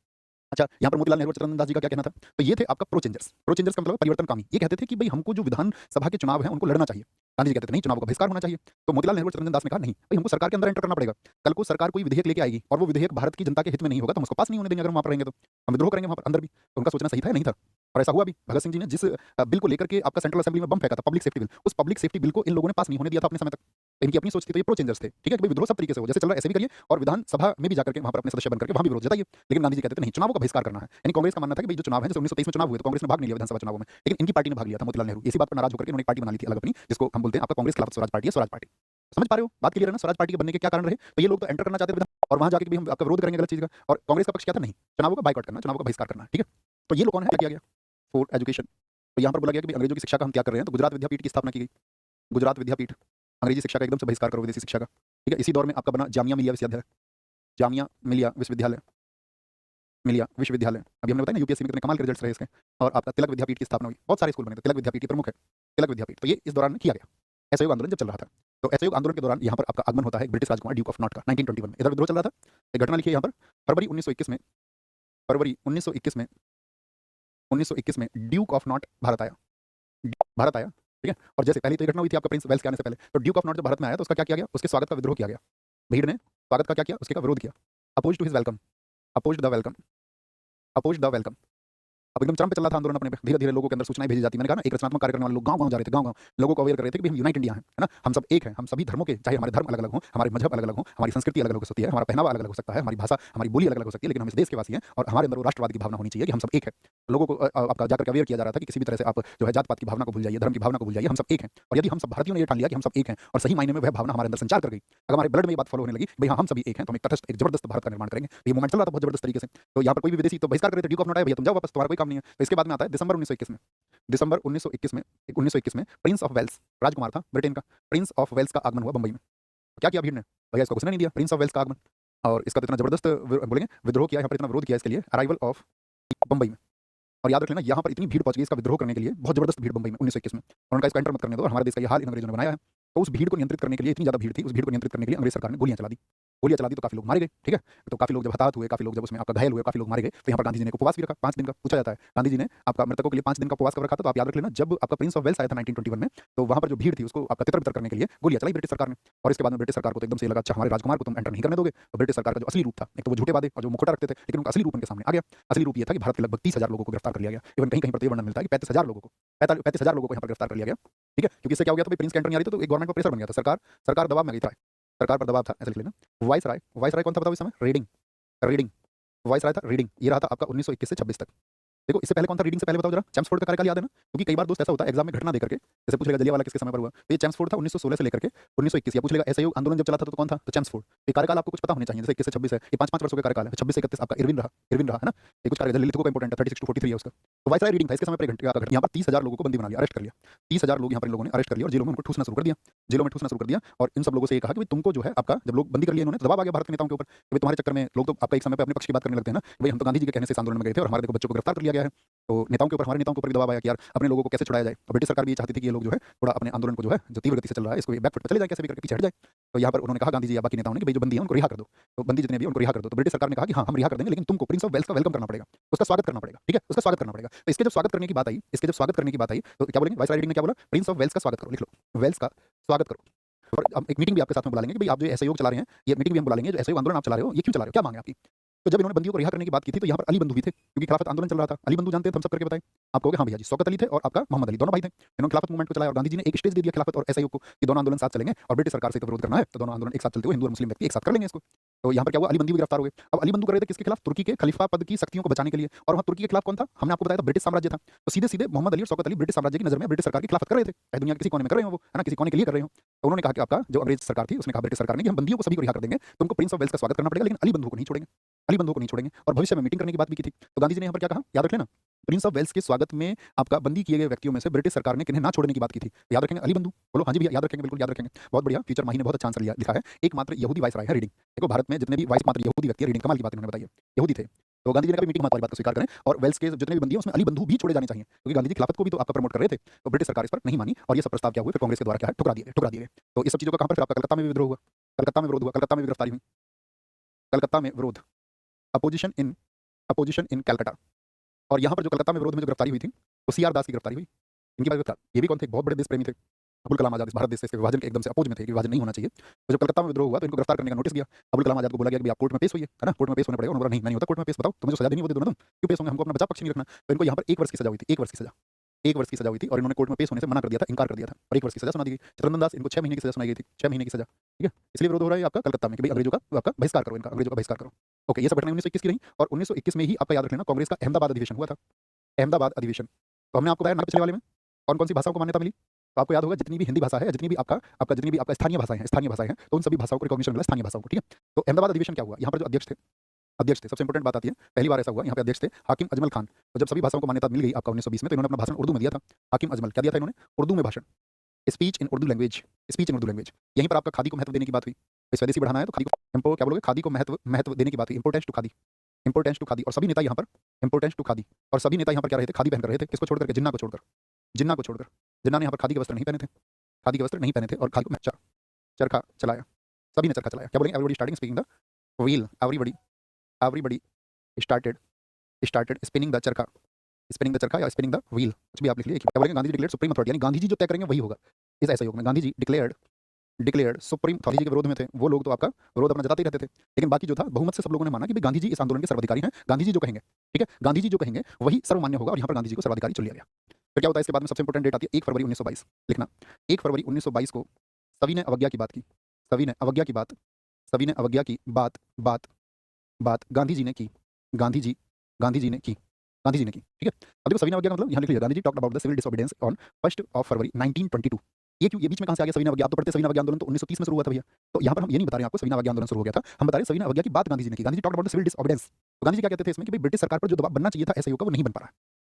अच्छा, यहाँ पर मोतीलाल नेहरू और चित्तरंजन दास जी का क्या कहना था? तो ये थे आपका प्रो चेंजर्स। प्रो चेंजर्स का मतलब परिवर्तनकामी। ये कहते थे कि भई हमको जो विधानसभा के चुनाव हैं उनको लड़ना चाहिए। गांधी जी कहते थे नहीं, चुनावों का बहिष्कार होना चाहिए। तो मोतीलाल नेहरू और चित्तरंजन दास ने कहा नहीं, भई हमको सरकार के अंदर एंटर करना पड़ेगा। कल को सरकार कोई विधेयक लेके आएगी और वो विधेयक भारत की जनता के हित में नहीं होगा तो हम उसको पास नहीं होने देंगे। अगर हम वहाँ पर रहेंगे तो हम विद्रोह करेंगे वहाँ पर अंदर भी। तो उनका सोचना सही था या नहीं था? और ऐसा हुआ भी। भगत सिंह जी ने जिस बिल को लेकर के आपका सेंट्रल असेंबली में बम फेंका था, पब्लिक सेफ्टी बिल, उस पब्लिक सेफ्टी बिल को इन लोगों ने पास नहीं होने दिया था अपने समय तक। तो इनकी अपनी सोच थी, तो ये प्रो चेंजर्स थे, ठीक है? कि भाई विद्रोह सब तरीके से हो, जैसे चल रहा है ऐसे भी करिए और विधानसभा में भी जाकर के वहाँ पर अपने सदस्य बनकर के वहाँ भी विरोध जताइए। लेकिन गांधी जी कहते थे नहीं, चुनावों का बहिष्कार करना है। यानी कांग्रेस का मानना था कि भाई जो चुनाव है, जैसे 1923 में चुनाव हुए तो कांग्रेस ने भाग नहीं लिया विधानसभा चुनावों में, लेकिन इनकी पार्टी ने भाग लिया था, मोतीलाल नेहरू। इसी बात पर नाराज होकर के उन्होंने एक पार्टी बना ली थी अलग अपनी, जिसको हम बोलते हैं आपका कांग्रेस खिलाफत स्वराज पार्टी है, स्वराज पार्टी। समझ पा रहे हो? बात क्लियर है ना? स्वराज पार्टी के बनने के क्या कारण रहे? तो ये लोग तो एंटर करना चाहते थे विधान और वहाँ जाके भी हम आपका विरोध करेंगे गलत चीज़ का। और कांग्रेस का पक्ष क्या था? नहीं, चुनावों का बायकॉट करना, चुनावों का बहिष्कार करना, ठीक है? तो ये लोग कौन है? किया गया फॉर एजुकेशन। तो यहाँ पर बोला गया कि अंग्रेजों की शिक्षा का हम त्याग कर रहे हैं, तो गुजरात विद्यापीठ की स्थापना की गई। गुजरात विद्यापीठ, अंग्रेजी शिक्षा का एकदम से बहिष्कार करो, विदेशी शिक्षा का, ठीक है। इसी दौर में आपका बना जामिया मिलिया विश्वविद्यालय, जामिया मिलिया विश्वविद्यालय, मिलिया विश्वविद्यालय। अभी हमने बताया ना यूपीएससी में कितने कमाल के रिजल्ट्स रहे इसके। और आपका तिलक विद्यापीठ की स्थापना हुई, बहुत सारे स्कूल बने थे, तिलक विद्यापीठ की प्रमुख है, तिलक विद्यापीठ। तो ये इस दौरान में किया गया, असहयोग आंदोलन जब चल रहा था। तो असहयोग आंदोलन के दौरान यहाँ पर आपका आगमन होता है British Rajkumar Duke of not का 1921 में। इधर विद्रोह चल रहा था, एक घटना लिखी है यहाँ पर, फरवरी 1921 में, फरवरी 1921 में, 1921 में ड्यूक ऑफ नॉट भारत आया, भारत आया, ठीक है। और जैसे पहले तो ये घटना हुई थी आपका प्रिंस वेल्स के आने से पहले, तो ड्यूक ऑफ नॉट जब भारत में आया तो उसका क्या किया गया, उसके स्वागत का विद्रोह किया गया। भीड़ ने स्वागत का क्या किया, उसके का विरोध किया, oppose to his welcome, oppose the welcome, oppose the welcome. अब एकदम चरम पे चल रहा था आंदोलन अपने पे, धीरे धीरे लोगों के अंदर सूचनाएं भेजी जाती। मैंने कहा ना एक रचनात्मक कार्य करने वाले लोग गांव गांव जा रहे थे, गांव गांव लोगों को अवेयर कर रहे थे कि भाई हम यूनाइट इंडिया है ना, हम सब एक हैं, हम सभी धर्मों के, चाहे हमारे धर्म अलग अलग हों, हमारे मजहब अलग अलग हों, हमारी संस्कृति अलग अलग हो सकती है, हमारा पहनावा अलग अलग हो सकता है, हमारी भाषा हमारी बोली अलग अलग हो सकती है, लेकिन हम इस देश के वासी हैं और हमारे अंदर वो राष्ट्रवाद की भावना होनी चाहिए कि हम सब एक है। लोगों को आपका जाकर अवेयर किया जा रहा था कि किसी भी तरह से आप जो है जात पात की भावना को भूल जाइए, धर्म की भावना को भूल जाइए, हम सब एक हैं। और यदि हम सब भारतीयों ने ये ठान लिया कि हम सब एक हैं और सही मायने में वह भावना हमारे अंदर संचार कर गई, अगर हमारे ब्लड में ये बात फॉलो होने लगी भाई हाँ हम सभी एक हैं, तो हम एक तटस्थ एक जबरदस्त भारत का निर्माण करेंगे। ये मूवमेंट चल रहा था बहुत जबरदस्त तरीके से। तो यहाँ पर कोई भी विदेशी तो बहिष्कार कर रहे थे, ड्यूक ऑफ नॉट आया, भैया तुम जाओ वापस, तुम्हारा कोई काम नहीं है। तो इसके बाद में आता है दिसंबर 1921 में, दिसंबर 1921 में, 1921 में प्रिंस ऑफ वेल्स, राजकुमार था ब्रिटेन का, प्रिंस ऑफ वेल्स का आगमन हुआ बंबई में। क्या किया भीड़ ने, भैया इसको घुसने नहीं दिया, प्रिंस ऑफ वेल्स का आगमन। और इसका तो इतना जबरदस्त बोलेंगे विद्रोह किया यहाँ पर, इतना विरोध किया इसके लिए, अराइवल ऑफ बंबई में। और याद रख लेना यहाँ पर इतनी भीड़ पहुंच गई इसका विद्रोह करने के लिए, बहुत जबरदस्त भीड़ बंबई में 1921 में। और उनका इसका एंटर मत करने दो, हमारे देश का ये हाल इन अंग्रेजों ने बनाया है। तो उस भीड़ को नियंत्रित करने के लिए, इतनी ज्यादा भीड़ थी, उस भीड़ को नियंत्रित करने के लिए अंग्रेज सरकार ने गोलियां चला दी, गोलियां चला दी तो काफी लोग मारे गए, ठीक है। तो काफी लोग जब हताहत हुए, काफी लोग जब उसमें आपका घायल हुए, काफी लोग मारे गए, तो यहाँ पर गांधी जी ने उपवास भी रखा 5 दिन का। पूछा जाता है गांधी जी ने आपका मृतकों के लिए 5 दिन का उपवास कब रखा था, तो आप याद रख लेना जब आपका प्रिंस ऑफ वेल्स आया था 1921 में, तो वहां पर जो भीड़ थी उसको आपका तितर बितर करने के लिए गोलियां चलाई ब्रिटिश सरकार ने। और इसके बाद में ब्रिटिश सरकार को तो एकदम से लगा अच्छा हमारे राजकुमार को तुम एंटर नहीं करने दोगे। तो ब्रिटिश सरकार का जो असली रूप था, एक तो वो झूठे वादे और जो मुखौटा रखते थे, लेकिन उनका असली रूप उनके सामने आ गया। असली रूप ये था कि भारत के लगभग 30,000 लोगों को गिरफ्तार कर लिया गया। इवन कहीं कहीं पर वर्णन मिलता है कि 35,000 लोगों को, 35,000 लोगों को यहाँ पर गिरफ्तार कर लिया गया, ठीक है। क्योंकि इससे क्या हो गया था, प्रिंस के एंटर नहीं आ रही थी तो एक गवर्नमेंट पर प्रेशर बन गया था, सरकार दबाव में गई था, सरकार पर दबाव था, ऐसा लिख लेना। वाइस राय कौन था बताओ इस समय, रीडिंग, रीडिंग वाइस राय था, रीडिंग। ये रहा था आपका 1921 से 26 तक। देखो इससे पहले कौन था, रीडिंग से पहले बताओ जरा, चैम्सफोर्ड का कार्यकाल याद है ना, क्योंकि कई बार दोस्त ऐसा होता है एग्जाम में घटना देकर के, जैसे पूछ लेगा जलियांवाला किसके समय पर हुआ, तो ये चैम्सफोर्ड था 1916 से लेकर के 1921। या पूछ लेगा असहयोग आंदोलन जब चला था तो कौन था, तो चैम्सफोर्ड। ये कार्यकाल आपको कुछ पता होने चाहिए, जैसे 21 से 26 है, ये 5-5 वर्षों का कार्यकाल है। 26 से 31 आपका इरविन रहा, है ना। ये कुछ कार्यकाल ललित को इंपोर्टेंट है, 36 to 43 है उसका। तो वाइस राय रीडिंग था, इसके समय पर यहाँ पर 30,000 लोगों को बंदी बना लिया, अरेस्ट कर लिया, 30,000 लोग यहाँ पर लोगों ने अरेस्ट कर लिया और जेलों में उनको ठूसना शुरू कर दिया, जेलों में ठूसना शुरू कर दिया। और इन सब लोगों से ये कहा कि तुमको जो है आपका जब लोग बंदी कर लिए इन्होंने, तो दबाव आ गया भारत के नेताओं के ऊपर कि भाई तुम्हारे चक्कर में लोग तो आपका एक समय पर अपने पक्ष की बात करने लगते हैं ना, भाई हम तो गांधी जी के कहने से इस आंदोलन में गए थे और हमारे देखो बच्चों को गिरफ्तार कर लिया गया है। तो नेताओं के ऊपर, हमारे नेताओं के ऊपर भी दबाव आया कि यार अपने लोगों को कैसे छुड़ाया जाए। और ब्रिटिश सरकार भी ये चाहती थी कि ये लोग जो है थोड़ा अपने आंदोलन को जो है जो तीव्र गति से चल रहा है इसको बैकफुट पर चले जाए, कैसे भी करके पीछे हट जाए। तो यहाँ पर उन्होंने कहा गांधी जी या बाकी नेताओं ने कि भाई जो बंदी है उनको रिहा कर दो, तो बंदी जितने भी उनको रिहा कर दो। तो ब्रिटिश सरकार ने कहा कि हाँ हम रिहा कर देंगे, लेकिन तुमको प्रिंस ऑफ वेल्स का वेलकम करना पड़ेगा, उसका स्वागत करना पड़ेगा, ठीक है, उसका स्वागत करना पड़ेगा। तो इसके जब स्वागत करने की बात आई, तो क्या बोलेंगे, वाइस राय रीडिंग ने क्या बोला, प्रिंस ऑफ वेल्स का स्वागत करो, लिख लो वेल्स का स्वागत करो। और अब एक मीटिंग भी आपके साथ में बुला लेंगे कि भाई आप जो असहयोग चला रहे हैं, ये मीटिंग भी हम बुला लेंगे, जो असहयोग आंदोलन आप चला रहे हो ये क्यों चला रहे हो, क्या मांगे आपकी। तो जब इन्होंने बंदियों को रिहा करने की बात की थी तो यहाँ पर अली बंधु भी थे, क्योंकि खिलाफत आंदोलन चल रहा था। अली बंधु जानते हैं, हम सब करके बताएं आप कहोगे हाँ भैया जी, शौकत अली थे और आपका मोहम्मद अली, दोनों भाई थे। इन्होंने खिलाफत मूवमेंट को चलाया और गांधी जी ने एक स्टेज दे दिया खिलाफत और असहयोग को कि दोनों आंदोलन साथ चलेंगे और ब्रिटिश सरकार से तो विरोध करना है, तो दोनों आंदोलन एक साथ चलते हुए हिंदू और मुस्लिम व्यक्ति एक साथ कर लेंगे इसको। तो यहाँ पर क्या हुआ, अली बंदी भी गिरफ्तार हो गए। अब अली बंधु कर रहे थे किसके खिलाफ, तुर्की के खलीफा पद की शक्तियों को बचाने के लिए। और वहाँ तुर्की के खिलाफ कौन था, हमने आपको बताया था ब्रिटिश साम्राज्य था। तो सीधे सीधे मोहम्मद अली और शौकत अली ब्रिटिश साम्राज्य की नजर में ब्रिटिश सरकार की खिलाफत कर रहे थे, चाहे दुनिया के किसी कोने में कर रहे हो वो, है ना, किसी कोने के लिए कर रहे हो। तो उन्होंने कहा कि आपका जो अंग्रेज सरकार थी उसने कहा ब्रिटिश सरकार ने कि हम बंदियों को सभी को रिहा कर देंगे, तुमको प्रिंस ऑफ वेल्स का स्वागत करना पड़ेगा, लेकिन अली बंधु को नहीं छोड़ेंगे, अली बंधु को नहीं छोड़ेंगे। और भविष्य में मीटिंग करने की बात भी की थी। तो गांधी जी ने यहाँ पर क्या कहा, याद रख लेना, प्रिंस ऑफ वेल्स के स्वागत में आपका बंदी किए गए व्यक्तियों में से ब्रिटिश सरकार ने किन्हें ना छोड़ने की बात की थी, याद रखेंगे अली बंधु, बोलो हाँ जी भैया याद रखेंगे, बिल्कुल याद रखेंगे, बहुत बढ़िया। फ्यूचर माही ने बहुत अच्छा आंसर लिखा है, एकमात्र यहूदी वाइस राय है रीडिंग। देखो भारत में जितने भी वाइस मात्र यहूदी व्यक्ति है, रीडिंग कमाल की बात इन्होंने बताई है, यहूदी थे। तो गांधी जी ने कभी मीटिंग हमारी बात को स्वीकार करें और वेल्स के जितने भी बंदी हैं उसमें अली बंधु भी छोड़े जाने चाहिए, क्योंकि गांधी जी खिलाफत को भी तो आपका प्रमोट कर रहे थे। तो ब्रिटिश सरकार इस पर नहीं मानी और ये सब प्रस्ताव क्या हुए, फिर कांग्रेस के द्वारा क्या है ठुकरा दिए गए। तो इस सब चीजों का कहां पर फिर आपका कलकत्ता में भी विद्रोह हुआ, कलकत्ता में विरोध हुआ, कलकत्ता में गिरफ्तारी हुई, कलकत्ता में विरोध, अपोजिशन इन कलकत्ता। और यहाँ पर जो कलकत्ता में विरोध में जो गिरफ्तारी हुई थी तो सीआर दास की गिरफ्तारी हुई। इनकी बात, ये भी कौन थे, बहुत बड़े देश प्रेमी थे, अबुल कलाम आजाद, इस भारत देश से विभाजन के एकदम से अपोज में थे कि विभाजन नहीं होना चाहिए। तो जब कलकत्ता में विद्रोह हुआ तो इनको गिरफ्तार करने का नोटिस दिया। अबुल कलाम आजाद को बोला गया कि आप कोर्ट में पेश होइए, है ना, कोर्ट में पेश होना पड़ेगा। उन्होंने बोला नहीं मैं नहीं होता कोर्ट में पेश, बताओ तुम्हें जो सजा देनी वो दे दो ना, तुम क्यों पेश होंगे, हमको अपना बचा पक्ष नहीं रखना। तो इनको यहाँ पर 1 वर्ष की सजा हुई थी, 1 वर्ष की सजा, 1 वर्ष की सजा हुई थी और इन्होंने कोर्ट में पेश होने से मना कर दिया था, इनकार कर दिया था और 1 वर्ष की सजा सुना दी गई। चित्तरंजन दास इनको 6 महीने की सजा सुनाई गई थी, 6 महीने की सजा, ठीक है। इसलिए विरोध हो रहा है आपका कलकत्ता में कि भाई अंग्रेजों का आपका बहिष्कार करो, इनका अंग्रेजों का बहिष्कार करो। ओके, ये सब घटना 1921 की रही। और 1921 में ही आपका याद रख लेना कांग्रेस का अहमदाबाद अधिवेशन हुआ था, अहमदाबाद अधिवेशन। तो हमने आपको बताया पिछले वाले में कौन कौन सी भाषाओं को मान्यता मिली, तो आपको याद होगा जितनी भी हिंदी भाषा है, जितनी भी आपका स्थानीय भाषाएं हैं, तो उन सभी भाषाओं को रिकॉग्निशन मिला, स्थानीय भाषाओं को, ठीक है। तो अहमदाबाद अधिवेशन क्या हुआ, यहाँ पर जो अध्यक्ष थे, सबसे इंपॉर्टेंट बात आती है, पहली बार ऐसा हुआ, यहाँ पे अध्यक्ष थे हाकिम अजमल खान। तो जब सभी भाषाओं को मान्यता मिल गई आपका 1920 में, तो इन्होंने अपना भाषण उर्दू में दिया था। हाकिम अजमल क्या दिया था इन्होंने, उर्दू में भाषण, speech in Urdu language, speech in Urdu language. यहीं पर आपका खादी को महत्व देने की बात हुई। स्वदेशी बढ़ाना है तो खादी को क्या बोलोगे, खादी को महत्व महत्व देने की बात हुई। Importance to khadi, importance to khadi. और सभी नेता यहाँ पर इंपोर्टेंस टू खादी, और सभी नेता यहाँ पर क्या रहे थे, खादी पहन कर रहे थे। किसको छोड़ करके, जिन्ना को छोड़कर, जिन्ना को छोड़कर। जिन्ना ने यहाँ पर खादी के वस्त्र नहीं पहने थे, खादी के वस्त्र नहीं पहने थे, और खादी को चरखा चलाया, सभी ने चरखा चलाया। क्या बोलेंगे, everybody starting speaking the wheel, everybody started spinning the चरखा, स्पिनिंग द चरखा या स्पिनिंग द व्हील, कुछ भी आप लिख लीजिए। क्या बोलेंगे, Gandhi ji declared supreme authority, यानी गांधी जी जो तय करेंगे वही होगा। इस ऐसे योग में Gandhi ji declared supreme authority के विरोध में थे। वो लोग तो आपका विरोध अपना जताते ही रहते थे, लेकिन बाकी जो था बहुमत से सब लोगों ने माना कि भाई गांधी जी इस आंदोलन के सर्वाधिकारी हैं। गांधी जी जो कहेंगे, ठीक है, गांधी जी जो कहेंगे वही सर्वमान्य होगा, और यहाँ पर गांधी जी को सर्वाधिकारी चुन लिया गया। फिर क्या होता है इसके बाद में, सबसे इंपॉर्टेंट डेट आती है 1 फरवरी 1922, लिखना 1 फरवरी 1922 को सभी ने अवज्ञा की बात की, सभी ने अवज्ञा की बात, सभी ने अवज्ञा की बात बात बात गांधी जी ने की, गांधी जी ने की, गांधी जी ने की, ठीक है। अब देखो सभी ने अवज्ञा का मतलब यहाँ लिख लिया, Gandhi ji talked about the civil disobedience on 1 February 1922। ये क्यों, ये बीच में कहां से आ गया सविनय अवज्ञा? आप तो पढ़ते सविनय अवज्ञा आंदोलन तो 1930 में शुरू हुआ था भैया। तो यहाँ पर हम ये नहीं बता रहे हैं आपको सविनय अवज्ञा आंदोलन शुरू हो गया था, हम बता रहे हैं सविनय अवज्ञा की बात गांधी जी ने की। Gandhi ji talked about the civil disobedience. तो गांधी जी क्या कहते थे इसमें कि भाई ब्रिटिश सरकार पर जो दबाव बनना चाहिए था ऐसा योग का, वो नहीं बन पा रहा है।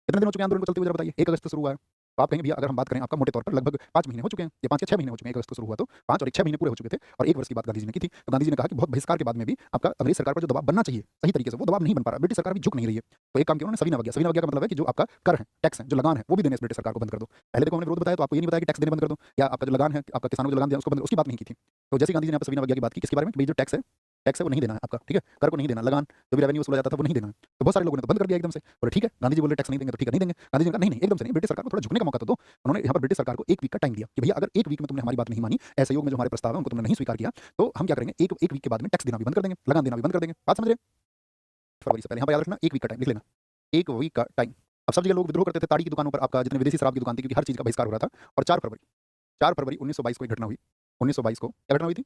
कितने दिन हो चुके हैं आंदोलन को चलते हुए, जरा बताइए। 1 अगस्त से शुरू हुआ है, तो आप कहेंगे भैया अगर हम बात करें आपका मोटे तौर पर लगभग 5 महीने हो चुके हैं, या 5 या 6 महीने हो चुके हैं। 1 अगस्त को शुरू हुआ तो 5 और 6 महीने पूरे हो चुके थे, और 1 वर्ष की बात गांधी जी ने की थी। तो गांधी जी ने कहा कि बहुत बहिष्कार के बाद में भी आपका अंग्रेज सरकार पर जो दबाव बनना चाहिए सही तरीके से, वो दबाव नहीं बन पा रहा, ब्रिटिश सरकार भी झुक नहीं रही है। तो एक काम किया उन्होंने, सविनय अवज्ञा। सविनय अवज्ञा का मतलब है कि जो आपका कर है, टैक्स है, जो लगान है, वो भी देने ब्रिटिश सरकार को बंद कर दो। पहले देखो हमने विरोध बताया तो आपको ये नहीं बताया कि टैक्स देने बंद कर दो, या आपका जो लगान है, आपका किसानों को जो लगान दिया उसको बंद, उसकी बात नहीं की थी। तो जैसे गांधी जी ने यहाँ पर सविनय अवज्ञा की बात की, किसके बारे में, कि जो टैक्स है वो नहीं देना है आपका, ठीक है, कर को नहीं देना, लगान जो भी रेवेन्यू वसूला जाता था वो नहीं देना है। तो बहुत सारे लोगों ने तो बंद कर दिया एकदम से, बोले ठीक है, गांधी जी बोले टैक्स नहीं देंगे तो ठीक है नहीं देंगे। गांधी जी ने कहा नहीं एकदम से नहीं, ब्रिटिश सरकार को थोड़ा झुकने का मौका तो दो। उन्होंने यहाँ पर ब्रिटिश सरकार को 1 वीक का टाइम दिया कि भैया अगर 1 वीक में तुमने हमारी बात नहीं मानी, ऐसे योग में जो हमारे प्रस्ताव है उनको तुमने नहीं स्वीकार किया, तो हम क्या करेंगे, एक वीक के बाद में टैक्स देना भी बंद कर देंगे, लगान देना भी बंद कर देंगे। बात समझ रहे, फरवरी से पहले यहाँ पर याद रखना 1 वीक का टाइम लिख लेना, 1 वीक का टाइम। अब सब जगह लोग विद्रोह करते थे, ताड़ी की दुकानों पर आपका जितने विदेशी शराब की दुकान थी, क्योंकि हर चीज का बहिष्कार हो रहा था। और 4 फरवरी 1922 को एक घटना हुई। 1922 को क्या घटना हुई थी,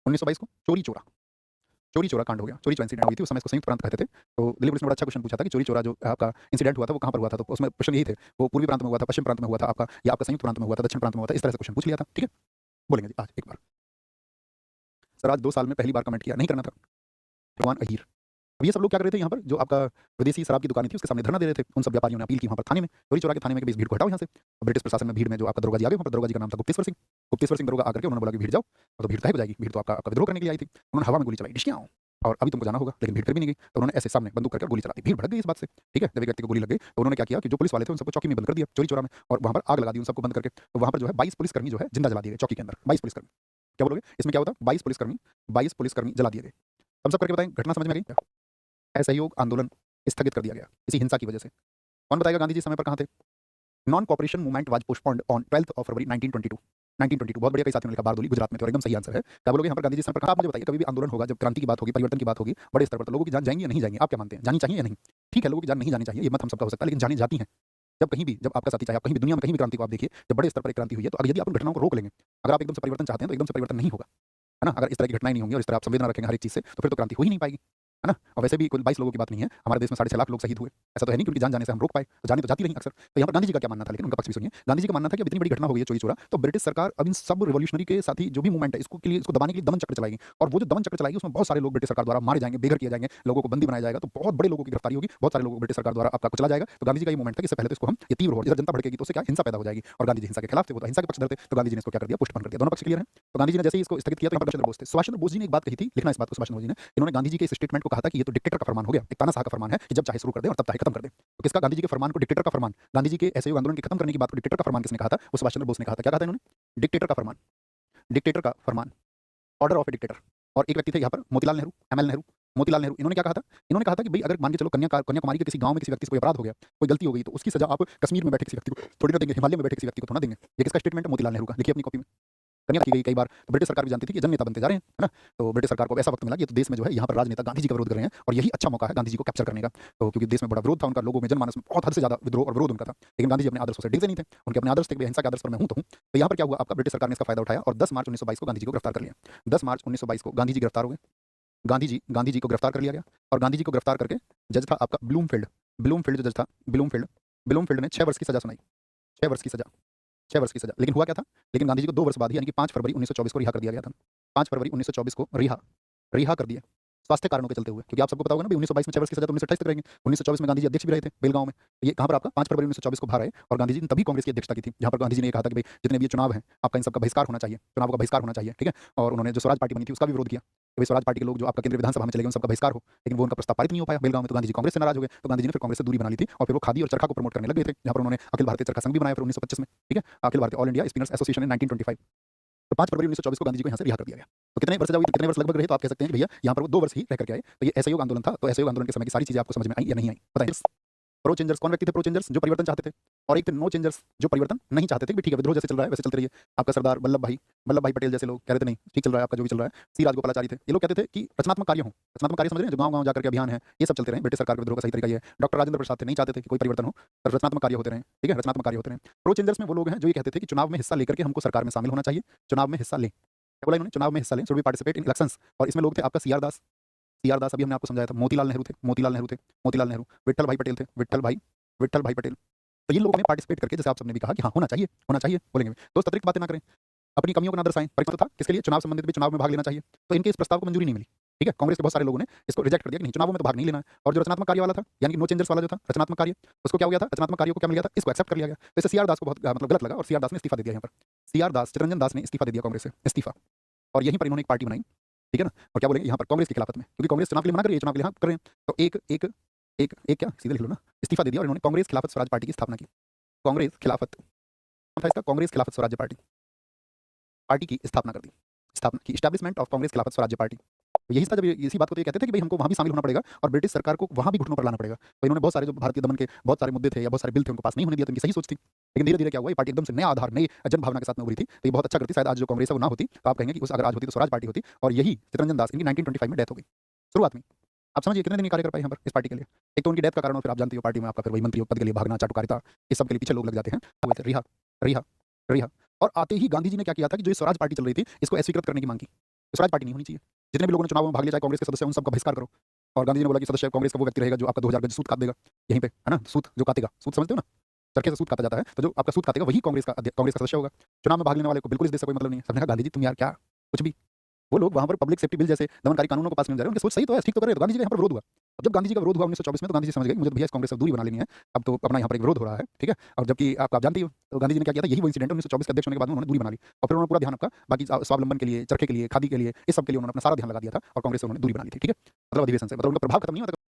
1922 को चोरी चोरा कांड हो गया, चोरी चोरा इंसिडेंट हुई थी। उस समय इसको संयुक्त प्रांत कहते थे। तो दिल्ली पुलिस ने बड़ा अच्छा क्वेश्चन पूछा था कि चोरी चोरा जो आपका इंसिडेंट हुआ था वो कहाँ पर हुआ था, तो उसमें प्रश्न यही थे, वो पूर्वी प्रांत में हुआ था, पश्चिम प्रांत में हुआ था आपका, या आपका संयुक्त प्रांत में हुआ था, दक्षिण प्रांत में हुआ था, इस तरह से क्वेश्चन पूछ लिया था, ठीक है। बोलेंगे जी आज एक बार, सर आज 2 साल में पहली बार कमेंट किया, नहीं करना था, भगवान अहीर। अब ये सब लोग क्या कर रहे थे यहाँ पर, जो आपका विदेशी शराब की दुकान थी उसके सामने धरना दे रहे थे। उन सब व्यापारियों ने अपील की वहाँ पर थाने में, चोरी चोरा के थाने में, कि इस भीड़ को हटाओ यहाँ से। ब्रिटिश प्रशासन में भीड़ में जो आपका दरोगा जी आ गए, वहाँ पर दरोगा जी का नाम था गुप्तेश्वर सिंह। गुप्तेश्वर सिंह दरोगा आकर के उन्होंने बोला कि भीड़ जाओ, और तो भीड़ तय हो जाएगी, भीड़ तो आपका विद्रोह करने के लिए आई थी। उन्होंने हवा में गोली चलाई, डिश्कियाँ और अभी तुमको जाना होगा, लेकिन भीड़ फिर भी नहीं गई। तो उन्होंने ऐसे सामने बंदूक करके गोली चला दी, भीड़ भड़क गई इस बात से, ठीक है। जब एक व्यक्ति को गोली लग गई तो उन्होंने क्या किया कि जो पुलिस वाले थे उन सबको चौकी में बंद कर दिया, चोरी चोरा में, और वहाँ पर आग लगा दी उन सबको बंद करके। तो वहाँ पर जो है 22 पुलिसकर्मी जो है जिंदा जला दिए गए चौकी के अंदर, 22 पुलिसकर्मी। क्या बोलोगे इसमें क्या होता, 22 पुलिसकर्मी जला दिए गए। हम सब करके बताएं, घटना समझ में आ गई। असहयोग आंदोलन स्थगित कर दिया गया इसी हिंसा की वजह से। कौन बताएगा गांधी जी समय पर कहाँ थे। Non cooperation movement was postponed on 12 फरवरी 1922। 1922 बहुत बढ़िया, कई साथियों ने लिखा बारदोली गुजरात में थे, और एकदम सही आंसर है। क्या बोलोगे यहाँ पर गांधी जी समय पर कहाँ। आप मुझे बताइए, कभी भी आंदोलन होगा, जब क्रांति की बात होगी, परिवर्तन की बात होगी बड़े स्तर पर, तो लोगों की जान जाएंगी या नहीं जाएंगी, आप क्या मानते हैं, जानी चाहिए या नहीं। ठीक है, लोगों की जान नहीं जानी चाहिए, ये मत हम सबका हो सकता है, लेकिन जानी जाती है। जब कहीं भी, जब आपका साथी, चाहे आप कहीं भी दुनिया में कहीं भी क्रांति को आप देखिए, जब बड़े स्तर पर एक क्रांति हुई है, तो अगर यदि आप उन घटनाओं को रोक लेंगे, अगर आप एकदम से परिवर्तन चाहते हैं तो एकदम से परिवर्तन नहीं होगा, है ना। अगर इस तरह की घटनाएं नहीं होंगी और इस तरह आप संवेदना रखेंगे हर एक चीज से, तो फिर तो क्रांति हो ही नहीं पाएगी, है ना। और वैसे भी कोई 22 लोगों की बात नहीं है, हमारे देश में 6.5 लाख लोग शहीद हुए, ऐसा तो है नहीं कि उनकी जान जाने से हम रोक पाए, तो जाने तो जाती रही अक्सर। तो यहाँ पर गांधी जी का क्या मानना था, लेकिन उनका पक्ष भी सुनिए। गांधी जी का मानना था कि अब इतनी बड़ी घटना हो गई है चोरी चोरा, तो ब्रिटिश सरकार अब इन सब रिवॉल्यूशनरी के साथ ही जो भी मूवमेंट है इसको के लिए, इसको दबाने के लिए दमन चक्र चलाएगी, और वो जो दमन चक्र चलाएगी उसमें बहुत सारे लोग ब्रिटिश सरकार द्वारा मारे जाएंगे, बेघर किए जाएंगे, लोगों को बंदी बनाया जाएगा, तो बहुत बड़े लोगों की गिरफ्तारी होगी, बहुत सारे लोगों को ब्रिटिश सरकार द्वारा आपका कुचला जाएगा। तो गांधी जी का ये मूवमेंट था कि इससे पहले तो इसको हम ये तीव्र हो, इधर जनता भड़केगी तो उससे क्या हिंसा पैदा हो जाएगी, और गांधी जी हिंसा के खिलाफ थे, वो तो हिंसा के पक्षधर थे। तो गांधी जी ने इसको क्या कर दिया, पोस्टपोन कर दिया। दोनों पक्ष क्लियर है। तो गांधी जी ने जैसे ही इसको स्थगित किया, तो यहाँ पर सुभाष चंद्र बोस थे। सुभाष चंद्र बोस जी ने एक बात कही थी, लिखना इस बात को, सुभाष चंद्र बोस जी ने, इन्होंने गांधी जी के इस स्टेटमेंट को कहा था कि ये तो डिक्टेटर का फरमान हो गया, एक तानाशाह का फरमान है कि जब चाहे शुरू कर दे और तब चाहे खत्म कर दे। तो किसका, गांधी जी के फरमान को डिक्टेटर का फरमान, गांधी जी के असहयोग आंदोलन के खत्म करने की बात को डिक्टेटर का फरमान किसने कहा था, वो सुभाष चंद्र बोस ने कहा था। क्या कहा था इन्होंने, डिक्टेटर का फरमान, डिक्टेटर का फरमान, ऑर्डर ऑफ ए डिक्टेटर। और एक व्यक्ति थे यहाँ पर मोतीलाल नेहरू, एमएल नेहरू, मोतीलाल नेहरू। इन्होंने क्या कहा था, इन्होंने कहा था कि भाई अगर मान के चलो कन्याकुमारी के किसी गांव में किसी व्यक्ति से कोई अपराध हो गया, कोई गलती हो गई, तो उसकी सजा आप कश्मीर में बैठे किसी व्यक्ति को थोड़ी ना देंगे, हिमालय में बैठे किसी व्यक्ति को थोड़ा देंगे। ये किसका स्टेटमेंट है, मोतीलाल नेहरू का, लिखिए अपनी कॉपी में। कन्या की गई कई बार, तो ब्रिटिश सरकार भी जानती थी कि जन नेता बनते जा रहे हैं, है ना। तो ब्रिटिश सरकार को ऐसा वक्त मिला कि तो देश में जो है यहाँ पर राजनेता गांधी जी का विरोध कर रहे हैं, और यही अच्छा मौका है गांधी जी को कैप्चर करने का। तो क्योंकि देश में बड़ा विरोध था उनका, लोगों में जनमानस में बहुत हद से ज्यादा विद्रोह और विरोध उनका था, लेकिन गांधी जी अपने आदर्शों से डिगते नहीं थे। उनके अपने आदर्श थे कि हिंसा के आदर्श पर मैं हूं तो हूं। तो यहाँ पर क्या हुआ, आपका ब्रिटिश सरकार ने इसका फायदा उठाया और 10 मार्च 1922 को गांधी जी को गिरफ्तार कर लिया। 10 मार्च 1922 को गांधी जी गिरफ्तार हो गए। गांधी जी को गिरफ्तार कर लिया गया, और गांधी जी को गिरफ्तार करके जज था आपका ब्लूमफील्ड जो जज था, ब्लूमफील्ड ने 6 वर्ष की सजा सुनाई, 6 वर्ष की सजा, 6 वर्ष की सजा। लेकिन हुआ क्या था, लेकिन गांधी जी को 2 वर्ष बाद ही, यानी कि 5 फरवरी 1924 को रिहा कर दिया गया था। 5 फरवरी 1924 को रिहा कर दिए। स्वास्थ्य कारणों के चलते हुए, क्योंकि आप सबको पता होगा ना भी 1922 में 6 वर्ष की सजा तो 1928 तक रहेंगे। 1924 में गांधी जी अध्यक्ष भी रहे थे बेलगांव में। ये कहाँ पर आपका 5 फरवरी 1924 को बाहर आए और गांधी जी ने तभी कांग्रेस की अध्यक्षता की थी, जहाँ पर गांधी जी ने ये कहा था कि भाई जितने भी ये चुनाव हैं आपका इन सबका बहिष्कार होना चाहिए, चुनाव का बहिष्कार होना चाहिए, ठीक है। और उन्होंने जो स्वराज पार्टी बनी थी उसका भी विरोध किया कि भाई स्वराज पार्टी के लोग जो आपका केंद्रीय विधानसभा में चले गए उन सबका बहिष्कार हो, लेकिन वो उनका प्रस्ताव पारित नहीं हो पाया बेलगांव में, तो गांधी जी कांग्रेस से नाराज हो गए। तो गांधी जी ने फिर कांग्रेस से दूरी बना ली थी और फिर वो खादी और चरखा को प्रमोट करने लग गए थे, जहाँ पर उन्होंने अखिल भारतीय चरखा संघ भी बनाया फिर 1925 में, ठीक है, Akhil Bharatiya all India spinners association in 1925। तो 5 फरवरी 1924 को गांधी जी को यहाँ से रिहा कर दिया गया। तो कितने वर्ष जब कितने वर्ष लगभग रहे, तो आप कह सकते हैं कि भैया यहाँ पर वो 2 वर्ष ही रह करके आए। तो ये असहयोग आंदोलन था, तो असहयोग आंदोलन के समय की सारी चीजें आपको समझ में आई या नहीं आई बताइए। प्रो चेंजर्स कौन व्यक्ति थे? प्रो चेंजर्स जो परिवर्तन चाहते थे, और एक थे नो चेंजर्स जो परिवर्तन नहीं चाहते थे कि ठीक है विद्रोह जैसे चल रहा है वैसे चलते रहिए। आपका सरदार वल्लभ भाई पटेल जैसे लोग कह रहे थे नहीं ठीक चल रहा है आपका जो भी चल रहा है। सी राजगोपालाचारी थे, ये लोग कहते थे कि रचनात्मक कार्य हो, रचनात्मक कार्य समझ रहे हैं, जो गाँव-गाँव जाकर के अभियान है ये सब चलते रहे, ब्रिटिश सरकार के विद्रोह का सही तरीका ये है। डॉक्टर राजेंद्र प्रसाद थे, नहीं चाहते थे कि कोई परिवर्तन हो, पर रचनात्मक कार्य होते रहे, ठीक है, रचनात्मक कार्य होते रहे। प्रो चेंजर्स में वो लोग हैं जो ये कहते थे कि चुनाव में हिस्सा लेकर के हमको सरकार में शामिल होना चाहिए, चुनाव में हिस्सा लें, क्या बोला इन्होंने, चुनाव में हिस्सा लें, should be participate in elections. और इसमें लोग थे आपका सी आर दास अभी हमने आपको समझाया था, मोतीलाल नेहरू थे, विट्ठल भाई पटेल थे, विट्ठल भाई पटेल। तो ये लोगों ने पार्टिसिपेट करके जैसे आप सबने भी कहा कि हाँ होना चाहिए बोलेंगे दोस्त, अतिरिक्त बातें ना करें, अपनी कमियों को ना दर्शाएं। परिपत्र था किसके लिए? चुनाव संबंधित भी चुनाव में भाग लेना चाहिए, तो इनके इस प्रस्ताव को मंजूरी नहीं मिली, ठीक है। कांग्रेस के बहुत सारे लोगों ने इसको रिजेक्ट कर दिया कि नहीं चुनावों में तो भाग नहीं लेना है। और जो रचनात्मक कार्य वाला था यानी कि नो चेंजर्स वाला जो था रचनात्मक कार्य, उसको क्या हो गया था, रचनात्मक कार्य को क्या मिल गया था, इसको एक्सेप्ट कर लिया गया। तो इसे सी आर दास को बहुत मतलब गलत लगा और सी आर दास ने इस्तीफा दे दिया। यहाँ पर सी आर दास, चितरंजन दास ने इस्तीफा दे दिया कांग्रेस से, इस्तीफा। और यहीं पर इन्होंने एक पार्टी बनाई, ठीक है ना। और क्या बोलेंगे यहाँ पर कांग्रेस की खिलाफत में, क्योंकि कांग्रेस चुनाव के लिए मना कर रही है, चुनाव के लिए हाँ कर रहे हैं, तो एक क्या सीधे लिख लो ना, इस्तीफा दे दिया और इन्होंने कांग्रेस खिलाफत स्वराज पार्टी की स्थापना की। कांग्रेस खिलाफत था इसका, कांग्रेस खिलाफत स्वराज्य पार्टी की स्थापना कर दी, स्थापना की, एस्टैब्लिशमेंट ऑफ कांग्रेस खिलाफत स्वराज्य पार्टी। तो यही था जब इसी बात को तो ये कहते थे कि भाई हमको वहाँ भी शामिल होना पड़ेगा और ब्रिटिश सरकार को वहाँ भी घुटनों पर लाना पड़ेगा। तो इन्होंने बहुत सारे जो भारतीय दमन के बहुत सारे मुद्दे थे या बहुत सारे बिल थे उनको पास नहीं होने दिया, तो इनकी सही सोच थी। लेकिन धीरे धीरे क्या हुआ, ये पार्टी एकदम से नया आधार, नई जन भावना के साथ में उभरी थी, तो ये बहुत अच्छा करती। शायद आज जो कांग्रेस है वो ना होती, तो आप कहेंगे कि उस अगर आज होती तो स्वराज पार्टी होती। और यही चितरंजन दास इनकी 1925 में डेथ हो गई शुरुआत में। आप समझिए कितने दिन कार्य कर पाए यहाँ पर इस पार्टी के लिए। एक तो उनकी डेथ का कारण, फिर आप जानते हो पार्टी में आपका फिर वही मंत्री पद के लिए भागना, चाटुकारिता, इस सब के लिए पीछे लोग लग जाते हैं, वो थे रिहा रिहा रिहा। और आते ही गांधी जी ने क्या किया था कि जो स्वराज पार्टी चल रही थी इसको अस्वीकृत करने की मांग की, स्वराज पार्टी नहीं होनी चाहिए। जितने भी लोगों ने चुनाव में भाग लिया चाहे कांग्रेस के सदस्य उन सबका बहिष्कार करो। और गांधी जी ने बोला कि सदस्य कांग्रेस का वो व्यक्ति रहेगा जो आपका 2000 गज सूत काट देगा यहीं पे, है ना, सूत जो काटेगा, सूत समझते हो ना, चरखे से सूत काटा जाता है, तो जो आपका सूत काटेगा वही कांग्रेस का सदस्य होगा। चुनाव में भाग लेने वाले को बिल्कुल इस देश से कोई मतलब नहीं है। सबने कहा गांधी जी तुम यार क्या कुछ भी, वो लोग वहाँ पर पब्लिक सेफ्टी बिल जैसे दमनकारी कानूनों को पास करने जा रहे हैं, उनकी सोच सही तो है, ठीक तो कर रहे हैं। तो गांधी जी का यहाँ पर विरोध हुआ। अब जब गांधी जी का विरोध हुआ 1924 में, तो गांधी जी समझ गए मुझे भैया इस कांग्रेस से दूरी बना लेनी है, अब तो अपना यहाँ पर एक विरोध हो रहा है, ठीक है। और जबकि आप जानते हो तो गांधी जी ने क्या किया था, यही वो इंसिडेंट 1924 के अध्यक्ष होने के बाद उन्होंने दूरी बना ली और फिर उन्होंने पूरा ध्यान आपका बाकी स्वावलंबन के लिए, चरखे के लिए, खादी के लिए, इस सब के लिए उन्होंने अपना सारा ध्यान लगा दिया था और कांग्रेस से उन्होंने दूरी बना ली थी, ठीक है। मतलब अधिवेशन से मतलब उनका प्रभाव खत्म नहीं होता।